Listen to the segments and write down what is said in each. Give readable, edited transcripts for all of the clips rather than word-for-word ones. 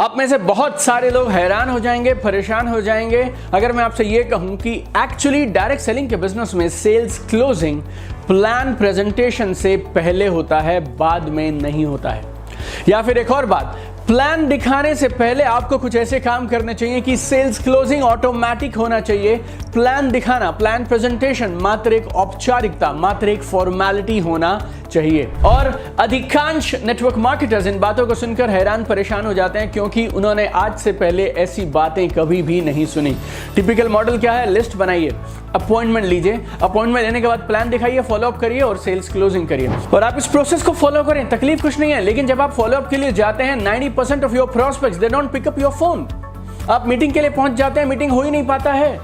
आप में से बहुत सारे लोग हैरान हो जाएंगे, परेशान हो जाएंगे अगर मैं आपसे ये कहूं कि एक्चुअली डायरेक्ट सेलिंग के बिजनेस में सेल्स क्लोजिंग प्लान प्रेजेंटेशन से पहले होता है, बाद में नहीं होता है। या फिर एक और बात, प्लान दिखाने से पहले आपको कुछ ऐसे काम करने चाहिए कि सेल्स क्लोजिंग ऑटोमेटिक होना चाहिए। प्लान दिखाना, प्लान प्रेजेंटेशन मात्र एक औपचारिकता, मात्र एक फॉर्मेलिटी होना चाहिए। और अधिकांश नेटवर्क मार्केटर्स इन बातों को सुनकर हैरान परेशान हो जाते हैं क्योंकि उन्होंने आज से पहले ऐसी बातें कभी भी नहीं सुनी। टिपिकल मॉडल क्या है? लिस्ट बनाइए, अपॉइंटमेंट लीजिए, अपॉइंटमेंट लेने के बाद प्लान दिखाइए, फॉलो अप करिए और सेल्स क्लोजिंग करिए। और आप इस प्रोसेस को फॉलो करें, तकलीफ कुछ नहीं है। लेकिन जब आप फॉलो अप के लिए जाते हैं, 90% of your prospects they don't pick up your phone. आप मीटिंग के लिए पहुंच जाते हैं, मीटिंग हो ही नहीं पाता है।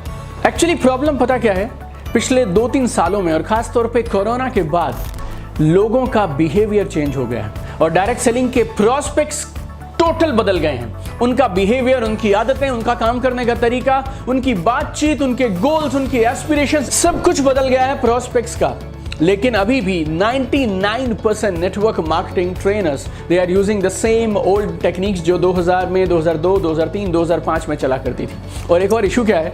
एक्चुअली प्रॉब्लम पता क्या है? पिछले 2-3 सालों में और खास तौर पे कोरोना के बाद लोगों का बिहेवियर चेंज हो गया है और डायरेक्ट सेलिंग के प्रोस्पेक्ट्स टोटल बदल गए हैं। उनका बिहेवियर, उनकी आदतें, उनका काम करने का तरीका, उनकी बातचीत, उनके गोल्स, उनके एस्पिरेशंस, सब कुछ बदल गया है प्रोस्पेक्ट्स का। लेकिन अभी भी 99% network marketing trainers they are using the same old techniques जो 2000 में, 2002, 2003, 2005 में चला करती थी। और एक और इशू क्या है,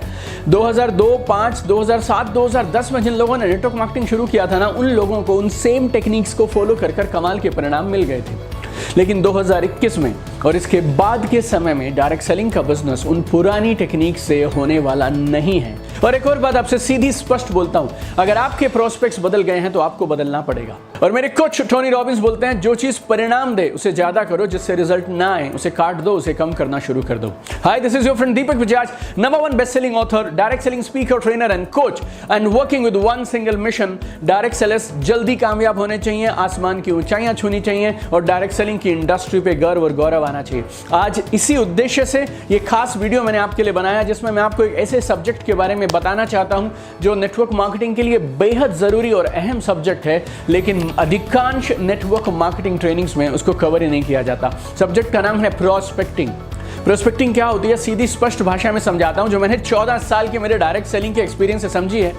2002, 5, 2007, 2010 में जिन लोगों ने नेटवर्क मार्केटिंग शुरू किया था ना, उन लोगों को उन सेम टेक्निक्स को फॉलो कर कमाल के परिणाम मिल गए थे। लेकिन 2021 में और इसके बाद के समय में डायरेक्ट सेलिंग का बिजनेस उन पुरानी टेक्निक से होने वाला नहीं है। और एक और बात आपसे सीधी स्पष्ट बोलता हूं, अगर आपके प्रोस्पेक्ट्स बदल गए हैं तो आपको बदलना पड़ेगा। और मेरे कोच टोनी रॉबिन्स बोलते हैं, जो चीज परिणाम दे उसे ज्यादा करो, जिससे रिजल्ट ना आए उसे काट दो, उसे कम करना शुरू कर दो। Hi, this is your friend Deepak Bajaj, number 1 best selling author, direct selling speaker, trainer and coach, and working with one single mission. Direct sellers जल्दी कामयाब होने चाहिए, आसमान की ऊंचाइयां छूनी चाहिए और डायरेक्ट सेलिंग की इंडस्ट्री पे गर्व और गौरव आना चाहिए। आज इसी उद्देश्य से ये खास वीडियो मैंने आपके लिए बनाया, जिसमें मैं आपको एक ऐसे सब्जेक्ट के बारे में बताना चाहता हूं जो नेटवर्क मार्केटिंग के लिए बेहद जरूरी और अहम सब्जेक्ट है, लेकिन अधिकांश नेटवर्क मार्केटिंग ट्रेनिंग्स में उसको कवर ही नहीं किया जाता। सब्जेक्ट का नाम है प्रोस्पेक्टिंग। प्रोस्पेक्टिंग क्या होती है, सीधी स्पष्ट भाषा में समझाता हूं, जो मैंने 14 साल के मेरे डायरेक्ट सेलिंग के एक्सपीरियंस से समझी है।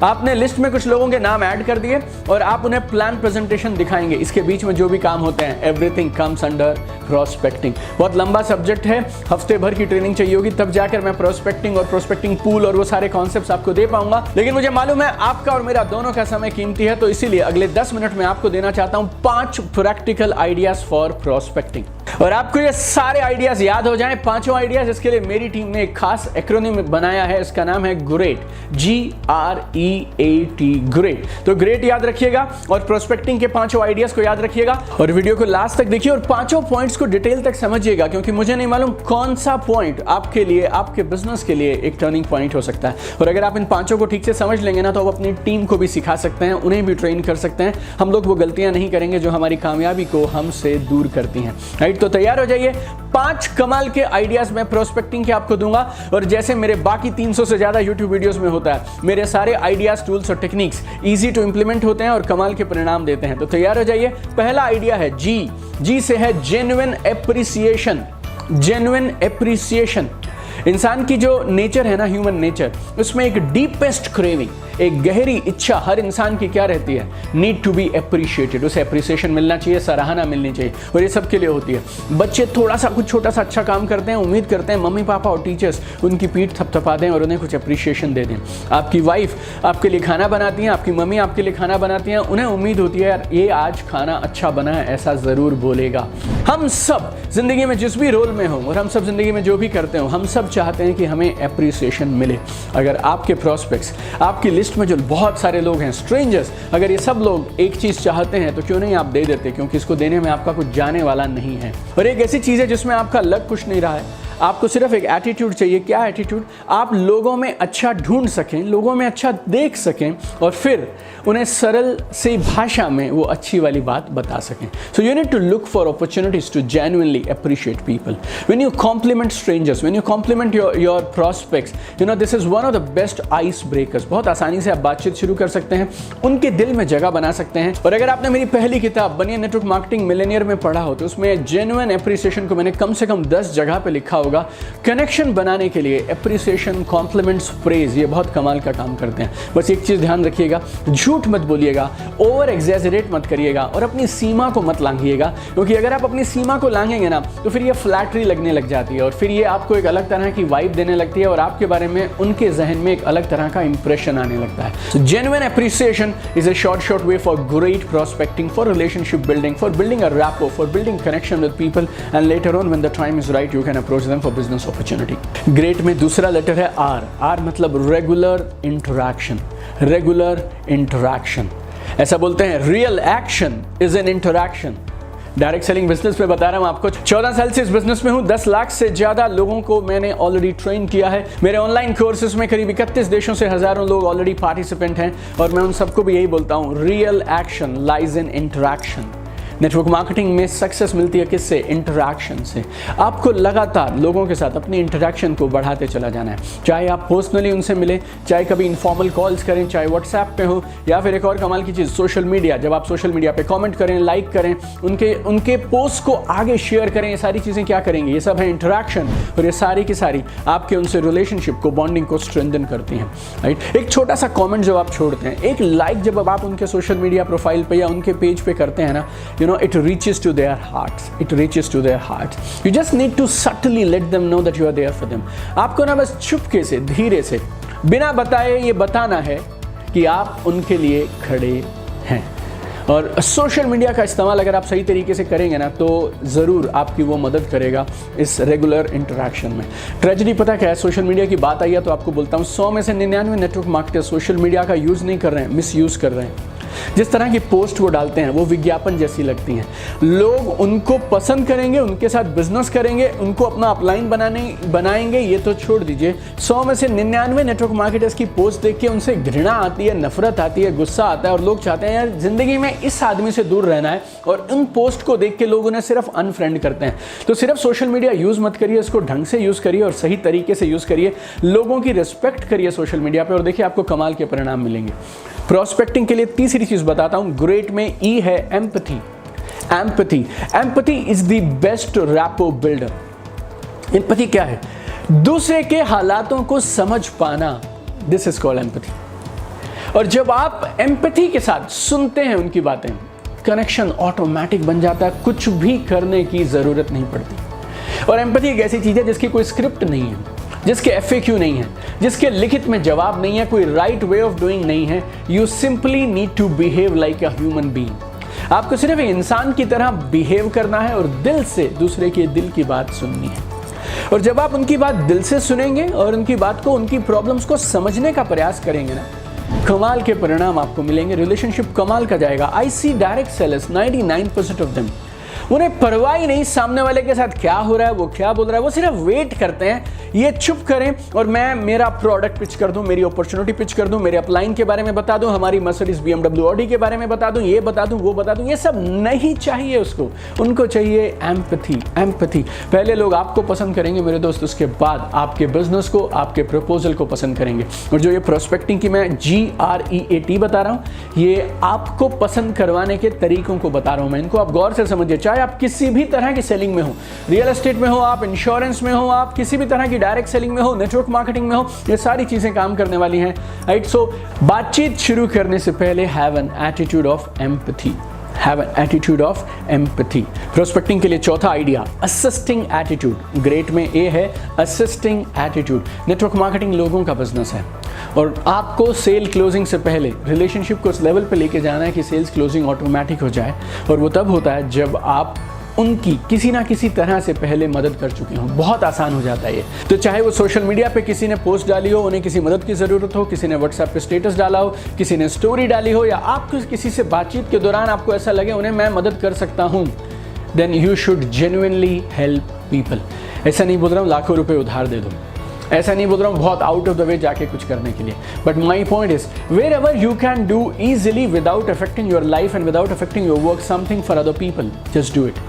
आपने लिस्ट में कुछ लोगों के नाम ऐड कर दिए और आप उन्हें प्लान प्रेजेंटेशन दिखाएंगे। इसके बीच में जो भी काम होते हैं, एवरीथिंग कम्स अंडर प्रोस्पेक्टिंग। बहुत लंबा सब्जेक्ट है, हफ्ते भर की ट्रेनिंग चाहिए होगी, तब जाकर मैं प्रोस्पेक्टिंग और प्रोस्पेक्टिंग पूल और वो सारे कॉन्सेप्ट्स आपको दे पाऊंगा। लेकिन मुझे मालूम है आपका और मेरा दोनों का समय कीमती है, तो इसीलिए अगले 10 मिनट में आपको देना चाहता हूं 5 प्रैक्टिकल आइडियाज फॉर प्रोस्पेक्टिंग। और आपको ये सारे आइडियाज याद हो जाएं, 5 आइडियाज। इसके लिए मेरी टीम ने एक खास एक्रोनिम बनाया है, इसका नाम है ग्रेट, GREAT, ग्रेट। तो ग्रेट याद रखिएगा और प्रोस्पेक्टिंग के 5 आइडियाज को याद रखिएगा और वीडियो को लास्ट तक देखिए और 5 पॉइंट्स को डिटेल तक समझिएगा, क्योंकि मुझे नहीं मालूम कौन सा पॉइंट आपके लिए, आपके बिजनेस के लिए एक टर्निंग पॉइंट हो सकता है। और अगर आप इन 5 को ठीक से समझ लेंगे ना, तो आप अपनी टीम को भी सिखा सकते हैं, उन्हें भी ट्रेन कर सकते हैं। हम लोग वो गलतियां नहीं करेंगे जो हमारी कामयाबी को हमसे दूर करती हैं। राइट, तो तैयार हो जाइए। 5 कमाल के आइडियाज मैं प्रोस्पेक्टिंग के आपको दूंगा और जैसे मेरे बाकी 300 से ज्यादा यूट्यूब वीडियोस में होता है, मेरे सारे आइडियाज, टूल्स और टेक्निक्स इजी टू इंप्लीमेंट होते हैं और कमाल के परिणाम देते हैं। तो तैयार हो जाइए। पहला आइडिया है जी से है जेन्युइन एप्रिसिएशन। जेन्युइन एप्रिसिएशन, इंसान की जो नेचर है ना, ह्यूमन नेचर, उसमें एक डीपेस्ट क्रेविंग, एक गहरी इच्छा हर इंसान की क्या रहती है? Need to be appreciated. उसे एप्रिसिएशन मिलना चाहिए, सराहना मिलनी चाहिए, और ये सबके लिए होती है। बच्चे थोड़ा सा कुछ छोटा सा अच्छा काम करते हैं, उम्मीद करते हैं मम्मी पापा और टीचर्स उनकी पीठ थपथपा दें और उन्हें कुछ एप्रिशिएशन दे दें। आपकी वाइफ आपके लिए खाना बनाती हैं, आपकी मम्मी आपके लिए खाना बनाती हैं, उन्हें उम्मीद होती है यार ये आज खाना अच्छा बना है, ऐसा जरूर बोलेगा। हम सब जिंदगी में जिस भी रोल में हो और हम सब जिंदगी में जो भी करते हो, हम सब चाहते हैं कि हमें एप्रिसिएशन मिले। अगर आपके प्रोस्पेक्ट्स, आपकी लिस्ट में जो बहुत सारे लोग हैं, स्ट्रेंजर्स, अगर ये सब लोग एक चीज चाहते हैं तो क्यों नहीं आप दे देते, क्योंकि इसको देने में आपका कुछ जाने वाला नहीं है। और एक ऐसी चीज है जिसमें आपका लग कुछ नहीं रहा है, आपको सिर्फ एक एटीट्यूड चाहिए। क्या एटीट्यूड? आप लोगों में अच्छा ढूंढ सकें, लोगों में अच्छा देख सकें और फिर उन्हें सरल सी भाषा में वो अच्छी वाली बात बता सकें। So you need to look for opportunities to genuinely appreciate people. When you compliment strangers, when you compliment your prospects, you know this is one of the best ice breakers. बहुत आसानी से आप बातचीत शुरू कर सकते हैं, उनके दिल में जगह बना सकते हैं। और अगर आपने मेरी पहली किताब बनिए नेटवर्क मार्केटिंग मिलेनियर में पढ़ा हो, तो उसमें जेन्युइन एप्रिसिएशन को मैंने कम से कम 10 जगह पे लिखा होगा होगा। कनेक्शन बनाने के लिए एप्रिसिएशन, कॉम्प्लीमेंट्स, प्रेज, ये बहुत कमाल का काम करते हैं। बस एक चीज़ ध्यान रखिएगा, झूठ मत बोलिएगा, ओवर एग्जैजरेट मत करिएगा और अपनी सीमा को मत लांघिएगा, क्योंकि अगर आप अपनी सीमा को लांघेंगे ना तो फिर ये फ्लैटरी लगने लग जाती है और फिर ये आपको एक अलग तरह की वाइब देने लगती है और आपके बारे में उनके जहन में एक अलग तरह का इंप्रेशन आने लगता है। So genuine appreciation is a short way for great prospecting, for relationship building, for building a rapport, for building connection with people, and later on when the time is right you can approach them for business opportunity. Great में दूसरा letter है R. R मतलब regular interaction. Regular interaction. ऐसा बोलते हैं real action is an interaction. Direct selling business में बता रहा हूं आपको, 14 साल से इस बिजनेस में हूं, 10 लाख से ज्यादा लोगों को मैंने ऑलरेडी ट्रेन किया है। मेरे ऑनलाइन कोर्सेज में करीब 31 देशों से हजारों लोग ऑलरेडी पार्टिसिपेंट हैं और मैं उन सबको भी यही बोलता हूं, real action lies in interaction. Network marketing में सक्सेस मिलती है किससे? इंटरैक्शन से। आपको लगातार लोगों के साथ अपनी इंटरैक्शन को बढ़ाते चला जाना है, चाहे आप पर्सनली उनसे मिले, चाहे कभी इनफॉर्मल कॉल्स करें, चाहे व्हाट्सएप पे हो, या फिर एक और कमाल की चीज़ सोशल मीडिया। जब आप सोशल मीडिया पे कमेंट करें, लाइक करें, उनके पोस्ट को आगे शेयर करें, ये सारी चीज़ें क्या करेंगे? ये सब है इंटरैक्शन और ये सारी की सारी आपके उनसे रिलेशनशिप को, बॉन्डिंग को स्ट्रेंथन करती हैं, राइट। एक छोटा सा कॉमेंट जब आप छोड़ते हैं, एक लाइक जब आप उनके सोशल मीडिया प्रोफाइल पे या उनके पेज पे करते हैं ना, it reaches to their hearts. It reaches to their hearts. You just need to subtly let them know that you are there for them. आपको ना बस चुपके से, धीरे से, बिना बताए ये बताना है कि आप उनके लिए खड़े हैं। और सोशल मीडिया का इस्तेमाल अगर आप सही तरीके से करेंगे ना तो ज़रूर आपकी वो मदद करेगा इस रेगुलर इंटरैक्शन में। ट्रेजेडी पता क्या है? सोशल मीडिया की बात आई है तो आपको बोलता हूँ, 100 में से 99 नेटवर्क मार्केटर सोशल मीडिया का यूज़ नहीं कर रहे हैं, मिस यूज़ कर रहे हैं। जिस तरह की पोस्ट वो डालते हैं वो विज्ञापन जैसी लगती हैं। लोग उनको पसंद करेंगे, उनके साथ बिजनेस करेंगे, उनको अपना अपलाइन बनाएंगे, ये तो छोड़ दीजिए। 100 में से 99 नेटवर्क मार्केटर्स की पोस्ट देख के उनसे घृणा आती है, नफरत आती है, गुस्सा आता है और लोग चाहते हैं यार जिंदगी में इस आदमी से दूर रहना है, और उन पोस्ट को देख के लोग उन्हें सिर्फ अनफ्रेंड करते हैं। तो सिर्फ सोशल मीडिया यूज़ मत करिए, इसको ढंग से यूज़ करिए और सही तरीके से यूज़ करिए, लोगों की रिस्पेक्ट करिए सोशल मीडिया पर और देखिए आपको कमाल के परिणाम मिलेंगे। प्रोस्पेक्टिंग के लिए तीसरी चीज बताता हूं, ग्रेट में ई है empathy. Empathy is the best rapport builder. Empathy क्या है? दूसरे के हालातों को समझ पाना, दिस इज कॉल्ड एम्पैथी। और जब आप एम्पैथी के साथ सुनते हैं उनकी बातें, कनेक्शन ऑटोमेटिक बन जाता है, कुछ भी करने की जरूरत नहीं पड़ती। और एम्पैथी एक ऐसी चीज है जिसकी कोई स्क्रिप्ट नहीं है, जिसके FAQ नहीं है, जिसके लिखित में जवाब नहीं है, कोई राइट वे ऑफ डूइंग नहीं है। You simply need to behave like a human being. आपको सिर्फ एक इंसान की तरह बिहेव करना है और दिल से दूसरे के दिल की बात सुननी है। और जब आप उनकी बात दिल से सुनेंगे और उनकी बात को, उनकी प्रॉब्लम्स को समझने का प्रयास करेंगे ना, कमाल के परिणाम आपको मिलेंगे। रिलेशनशिप कमाल का जाएगा। आई सी डायरेक्ट सेलर्स, 99% ऑफ देम, उन्हें परवाह ही नहीं सामने वाले के साथ क्या हो रहा है, वो क्या बोल रहा है, वो सिर्फ वेट करते हैं ये चुप करें और मैं मेरा प्रोडक्ट पिच कर दूं, मेरी अपॉर्चुनिटी पिच कर दूं, मेरे अपलाइन के बारे में बता दूं, हमारी मर्सिडीज BMW ऑडी के बारे में बता दूं, ये बता दूं, वो बता दूं। ये सब नहीं चाहिए उसको, उनको चाहिए एम्पैथी। पहले लोग आपको पसंद करेंगे मेरे दोस्त, उसके बाद आपके बिजनेस को, आपके प्रपोजल को पसंद करेंगे। और जो ये प्रोस्पेक्टिंग की मैं GREAT बता रहा हूं, ये आपको पसंद करवाने के तरीकों को बता रहा हूं मैं। इनको आप गौर से समझिए। चाहे आप किसी भी तरह की सेलिंग में हो, रियल एस्टेट में हो, आप इंश्योरेंस में हो, आप किसी भी तरह की डायरेक्ट सेलिंग में हो, नेटवर्क मार्केटिंग में हो, ये सारी चीजें काम करने वाली हैं, राइट। सो बातचीत शुरू करने से पहले have an attitude of empathy. Have an attitude of empathy. Prospecting के लिए चौथा आइडिया, असिस्टिंग एटीट्यूड। ग्रेट में ए है असिस्टिंग एटीट्यूड। नेटवर्क मार्केटिंग लोगों का बिजनेस है और आपको सेल क्लोजिंग से पहले रिलेशनशिप को उस लेवल पे लेके जाना है कि सेल्स क्लोजिंग ऑटोमेटिक हो जाए। और वो तब होता है जब आप उनकी किसी ना किसी तरह से पहले मदद कर चुके हों। बहुत आसान हो जाता है ये। तो चाहे वो सोशल मीडिया पे किसी ने पोस्ट डाली हो, उन्हें किसी मदद की ज़रूरत हो, किसी ने व्हाट्सएप पे स्टेटस डाला हो, किसी ने स्टोरी डाली हो, या आपको किसी से बातचीत के दौरान आपको ऐसा लगे उन्हें मैं मदद कर सकता हूँ, then you should genuinely help people. ऐसा नहीं बोल रहा हूँ लाखों रुपये उधार दे दो, ऐसा नहीं बोल रहा हूँ बहुत आउट ऑफ द वे जाके कुछ करने के लिए, but my point is wherever you can do easily without affecting your life and without affecting your work something for other people, just do it.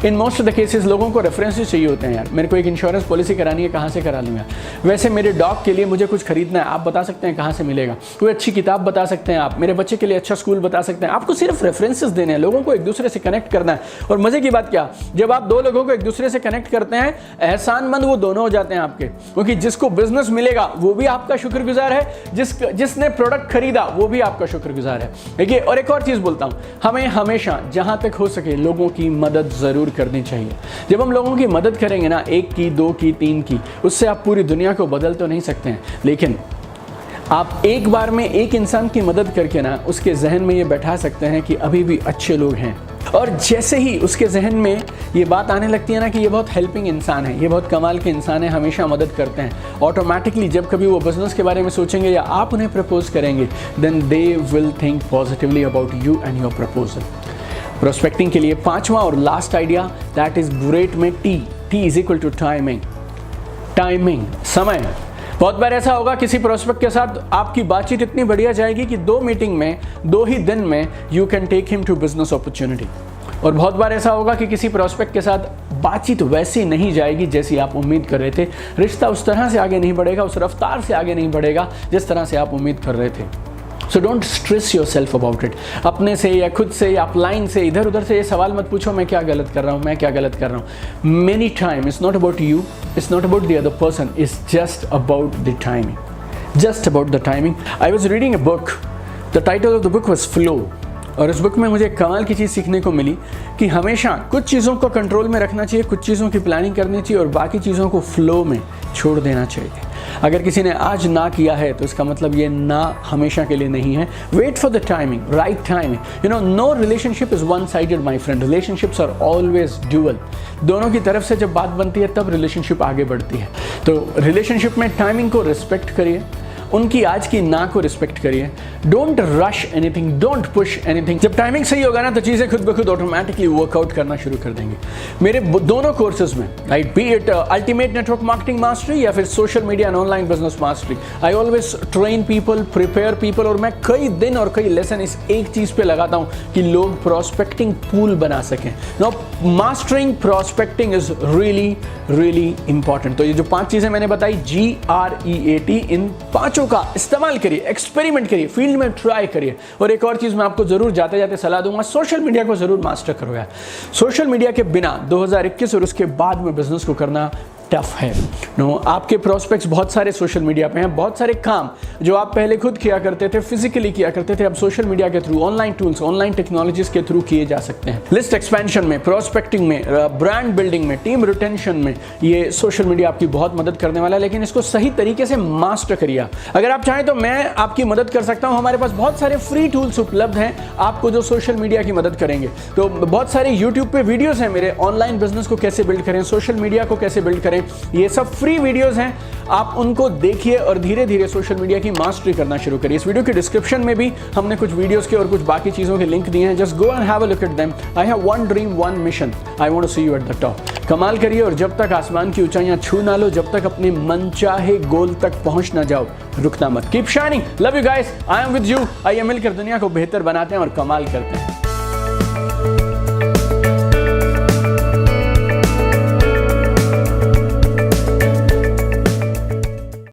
In most of the cases लोगों को references चाहिए होते हैं यार, मेरे को एक insurance policy करानी है, कहाँ से करा लूँगा, वैसे मेरे डॉग के लिए मुझे कुछ खरीदना है, आप बता सकते हैं कहाँ से मिलेगा, कोई अच्छी किताब बता सकते हैं आप, मेरे बच्चे के लिए अच्छा स्कूल बता सकते हैं। आपको सिर्फ रेफरेंसेस देने हैं, लोगों को एक दूसरे से कनेक्ट करना है। और मजे की बात क्या, जब आप दो लोगों को एक दूसरे से कनेक्ट करते हैं, एहसानमंद वो दोनों हो जाते हैं आपके, क्योंकि जिसको बिजनेस मिलेगा वो भी आपका शुक्रगुजार है, जिसने प्रोडक्ट खरीदा वो भी आपका शुक्रगुजार है। देखिए, और एक और चीज बोलता हूं, हमें हमेशा जहां तक हो सके लोगों की मदद जरूर करनी चाहिए। जब हम लोगों की मदद करेंगे ना, 1 की, 2 की, 3 की, उससे आप पूरी दुनिया को बदल तो नहीं सकते हैं, लेकिन आप एक बार में एक इंसान की मदद करके ना उसके जहन में ये बैठा सकते हैं कि अभी भी अच्छे लोग हैं। और जैसे ही उसके जहन में ये बात आने लगती है ना कि ये बहुत हेल्पिंग इंसान है, ये बहुत कमाल के इंसान है, हमेशा मदद करते हैं, ऑटोमेटिकली जब कभी वो बिजनेस के बारे में सोचेंगे या आप उन्हें प्रपोज करेंगे, then they will think positively about you and your proposal. Prospecting के लिए 5वां और last idea, that is great में T is equal to timing. Timing, समय। बहुत बार ऐसा होगा किसी प्रोस्पेक्ट के साथ आपकी बातचीत इतनी बढ़िया जाएगी कि 2 मीटिंग में 2 ही दिन में you can take him to business opportunity. और बहुत बार ऐसा होगा कि किसी प्रोस्पेक्ट के साथ बातचीत वैसी नहीं जाएगी जैसी आप उम्मीद कर रहे थे, रिश्ता उस तरह से आगे नहीं बढ़ेगा, उस रफ्तार से आगे नहीं बढ़ेगा जिस तरह से आप उम्मीद कर रहे थे। So don't stress your self about it. अपने से या खुद से या अपलाइन से इधर उधर से ये सवाल मत पूछो मैं क्या गलत कर रहा हूँ, मैं क्या गलत कर रहा हूँ। Many time it's not about you, it's not about the other person, it's just about the timing, just about the timing. I was reading a book, the title of the book was flow, और इस book में मुझे कमाल की चीज़ सीखने को मिली कि हमेशा कुछ चीज़ों को कंट्रोल में रखना चाहिए, कुछ चीज़ों की प्लानिंग करनी चाहिए और बाकी चीज़ों को फ्लो में छोड़ देना चाहिए। अगर किसी ने आज ना किया है तो इसका मतलब ये ना हमेशा के लिए नहीं है। Wait for the timing, right timing. You know, no relationship is one sided my friend, relationships are always dual. दोनों की तरफ से जब बात बनती है तब रिलेशनशिप आगे बढ़ती है। तो रिलेशनशिप में टाइमिंग को रिस्पेक्ट करिए, उनकी आज की ना को रिस्पेक्ट करिए। Don't rush anything, don't push anything. जब टाइमिंग सही होगा ना तो चीज़ें खुद ब खुद ऑटोमेटिकली वर्कआउट करना शुरू कर देंगे। मेरे दोनों कोर्सेज में, right, B it ultimate network marketing mastery या फिर social media and online business mastery, I always train people, prepare people, और मैं कई दिन और कई लेसन इस एक चीज़ पे लगाता हूँ कि लोग प्रोस्पेक्टिंग पूल बना सकें। Now mastering prospecting is really really important. तो ये जो 5 चीज़ें मैंने बताई, GREAT, इन 5 का इस्तेमाल करिए, एक्सपेरिमेंट करिए, फील्ड में ट्राई करिए। और एक और चीज मैं आपको जरूर जाते जाते सलाह दूंगा, सोशल मीडिया को जरूर मास्टर करो यार। सोशल मीडिया के बिना 2021 और उसके बाद में बिजनेस को करना टफ है। नो, आपके प्रोस्पेक्ट्स बहुत सारे सोशल मीडिया पे हैं, बहुत सारे काम जो आप पहले खुद किया करते थे, फिजिकली किया करते थे, अब सोशल मीडिया के through, online tools, online technologies के थ्रू किए जा सकते हैं। लिस्ट एक्सपेंशन में, प्रोस्पेक्टिंग में, ब्रांड बिल्डिंग में, टीम रिटेंशन में ये सोशल मीडिया आपकी बहुत मदद करने वाला है, लेकिन इसको सही तरीके से मास्टर करिए। अगर आप चाहें तो मैं आपकी मदद कर सकता हूं, हमारे पास बहुत सारे फ्री टूल्स उपलब्ध हैं आपको जो सोशल मीडिया की मदद करेंगे। तो बहुत सारे यूट्यूब पे वीडियोस हैं मेरे, ऑनलाइन बिजनेस को कैसे बिल्ड करें, सोशल मीडिया को कैसे बिल्ड करें, ये सब फ्री वीडियोस हैं, आप उनको देखिए और धीरे धीरे सोशल मीडिया की मास्टरी करना शुरू करिए। इस वीडियो के डिस्क्रिप्शन में भी हमने कुछ वीडियोस के और कुछ बाकी चीजों के लिंक दिए हैं, just go and have a look at them. I have one dream, one mission, I want to see you at the top. कमाल करिए और जब तक आसमान की ऊंचाइयां छू ना लो, जब तक अपने मनचाहे गोल तक पहुंच ना जाओ, रुकना मत। Keep shining, love you guys, I am with you. आइए मिलकर दुनिया को बेहतर बनाते हैं और कमाल करते हैं।